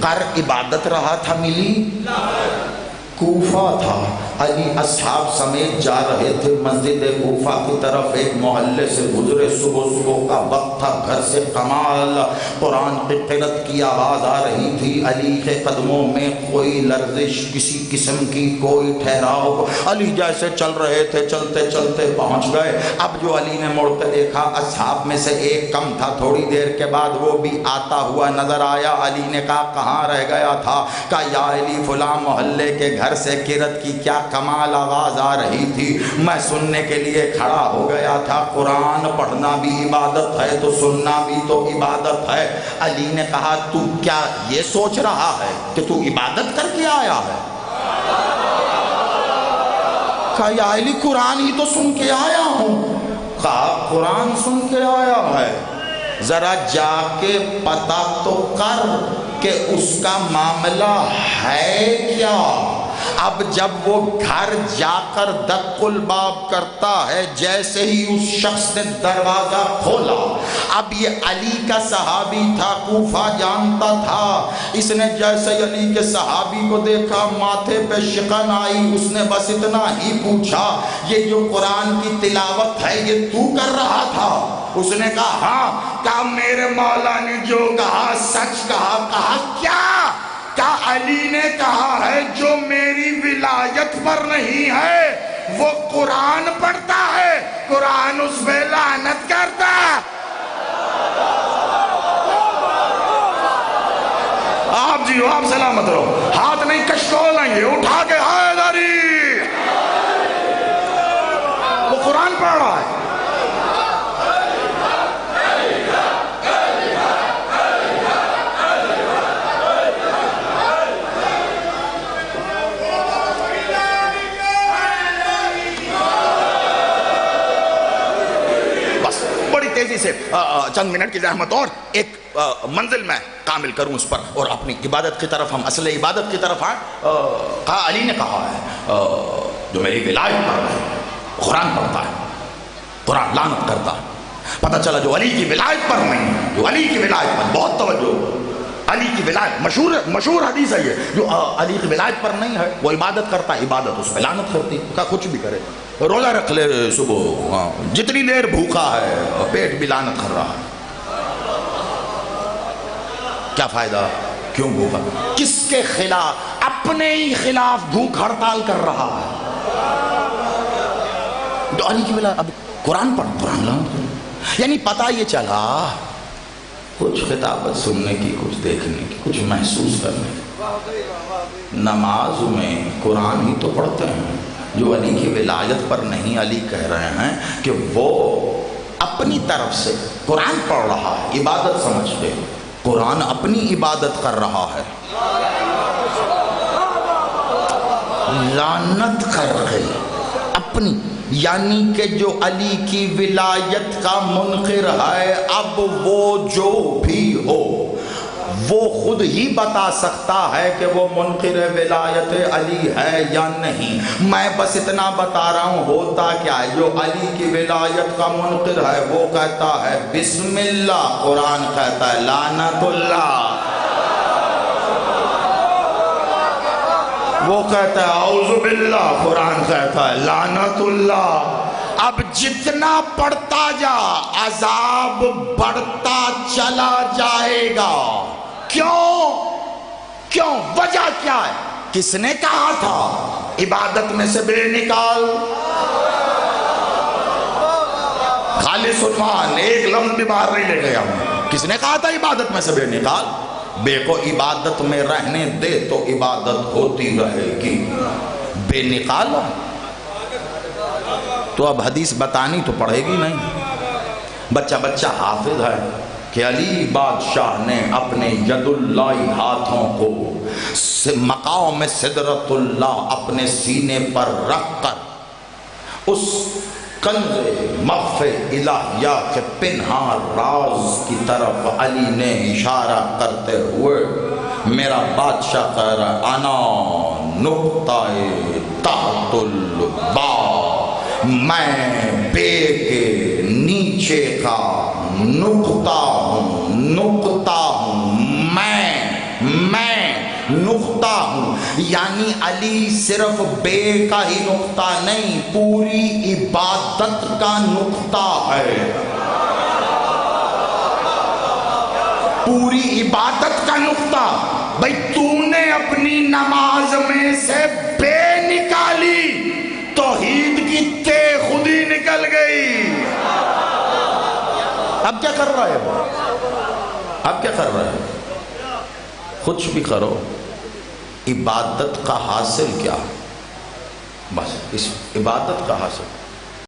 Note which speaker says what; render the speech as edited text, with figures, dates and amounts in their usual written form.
Speaker 1: کر عبادت رہا تھا ملی کوفہ تھا. علی اصحاب سمیت جا رہے تھے مسجد کوفہ کی طرف. ایک محلے سے گزرے, صبح صبح کا وقت تھا. گھر سے کمال قرآن کی قرأت کی آواز آ رہی تھی. علی کے قدموں میں کوئی لرزش, کسی قسم کی کوئی ٹھہراؤ. علی جیسے چل رہے تھے, چلتے چلتے پہنچ گئے. اب جو علی نے مڑ کے دیکھا, اصحاب میں سے ایک کم تھا. تھوڑی دیر کے بعد وہ بھی آتا ہوا نظر آیا. علی نے کہا کہاں رہ گیا تھا؟ کہا یا علی فلاں محلے کے گھر سے قرأت کی کیا کمال آواز آ رہی تھی, میں سننے کے لیے کھڑا ہو گیا تھا. قرآن پڑھنا بھی عبادت ہے تو سننا بھی تو عبادت ہے. علی نے کہا تو کیا یہ سوچ رہا ہے کہ تو عبادت کر کے آیا ہے؟ کہا یا علی قرآن ہی تو سن کے آیا ہوں. کہا قرآن سن کے آیا ہے, ذرا جا کے پتہ تو کر کہ اس کا معاملہ ہے کیا. اب جب وہ گھر جا کر دق الباب کرتا ہے, جیسے ہی اس شخص نے دروازہ کھولا, اب یہ علی کا صحابی تھا, کوفہ جانتا تھا. اس نے جیسے علی کے صحابی کو دیکھا, ماتھے پہ شکن آئی. اس نے بس اتنا ہی پوچھا, یہ جو قرآن کی تلاوت ہے یہ تو کر رہا تھا؟ اس نے کہا ہاں. کہا میرے مولا نے جو کہا سچ کہا. کہا کیا؟ کہا علی نے کہا ہے جو میری ولایت پر نہیں ہے وہ قرآن پڑھتا ہے, قرآن اس پہ لعنت کرتا ہے. آپ جی آپ سلامت رہو, ہاتھ نہیں کشکول لیں گے, اٹھا کے حیدری. وہ قرآن پڑھ رہا ہے. تیزی سے چند منٹ کی زحمت اور ایک منزل میں کامل کروں اس پر, اور اپنی عبادت کی طرف, ہم اصل عبادت کی طرف آئیں. کہا علی نے کہا ہے جو میری ولایت پر ہے قرآن پڑھتا ہے, قرآن لعنت کرتا ہے. پتہ چلا جو علی کی ولایت پر نہیں, جو علی کی ولایت پر, بہت توجہ, علی کی ولایت مشہور حدیث ہے یہ, جو علی کی ولایت پر نہیں ہے وہ عبادت کرتا ہے, عبادت اس پہ لعنت کرتی. کہا کچھ بھی کرے, روزہ رکھ لے صبح, جتنی دیر بھوکا ہے پیٹ بھی لعنت کر رہا ہے. کیا فائدہ, کیوں بھوکا, کس کے خلاف؟ اپنے ہی خلاف بھوک ہڑتال کر رہا ہے. تو علی کی ولایت, اب قرآن پڑھ, قرآن لعنت کر. یعنی پتہ یہ چلا کچھ خطابت سننے کی, کچھ دیکھنے کی, کچھ محسوس کرنے کی. نماز میں قرآن ہی تو پڑھتے ہیں جو علی کی ولایت پر نہیں. علی کہہ رہے ہیں کہ وہ اپنی طرف سے قرآن پڑھ رہا ہے, عبادت سمجھتے, قرآن اپنی عبادت کر رہا ہے, لعنت کر گئی اپنی. یعنی کہ جو علی کی ولایت کا منکر ہے, اب وہ جو بھی ہو وہ خود ہی بتا سکتا ہے کہ وہ منکر ولایت علی ہے یا نہیں. میں بس اتنا بتا رہا ہوں ہوتا کیا ہے. جو علی کی ولایت کا منکر ہے وہ کہتا ہے بسم اللہ, قرآن کہتا ہے لعنت اللہ. وہ کہتا ہے اعوذ باللہ, قرآن کہتا ہے لعنت اللہ. اب جتنا پڑھتا جا عذاب بڑھتا چلا جائے گا. کیوں وجہ کیا ہے؟ کس نے کہا تھا عبادت میں سے بے نکال؟ خالص عثمان ایک لفظ بھی باہر نہیں لے گیا ہوں. کس نے کہا تھا عبادت میں سے بے نکال؟ بے کو عبادت میں رہنے دے تو عبادت ہوتی رہے گی. بے نکال تو اب حدیث بتانی تو پڑے گی نہیں. بچہ حافظ ہے کہ علی بادشاہ نے اپنے ید اللہ ہاتھوں کو مقام سدرۃ اللہ اپنے سینے پر رکھ کر اس کنز مخفی الہیہ کے پنہاں راز کی طرف علی نے اشارہ کرتے ہوئے میرا بادشاہ کہہ رہا ہے انا نقطہ تحت البا, میں بے کے نیچے کا نقطہ ہوں, میں میں نقطہ ہوں، یعنی علی صرف بے کا ہی نقطہ نہیں، پوری عبادت کا نقطہ ہے، پوری عبادت کا نقطہ۔ بھئی تو نے اپنی نماز میں سے بے نکالی، توحید کی تے خود ہی نکل گئی۔ اب کیا کر رہا ہے وہ؟ اب کیا کر رہا ہے؟ خود بھی کرو، عبادت کا حاصل کیا؟ بس اس عبادت کا حاصل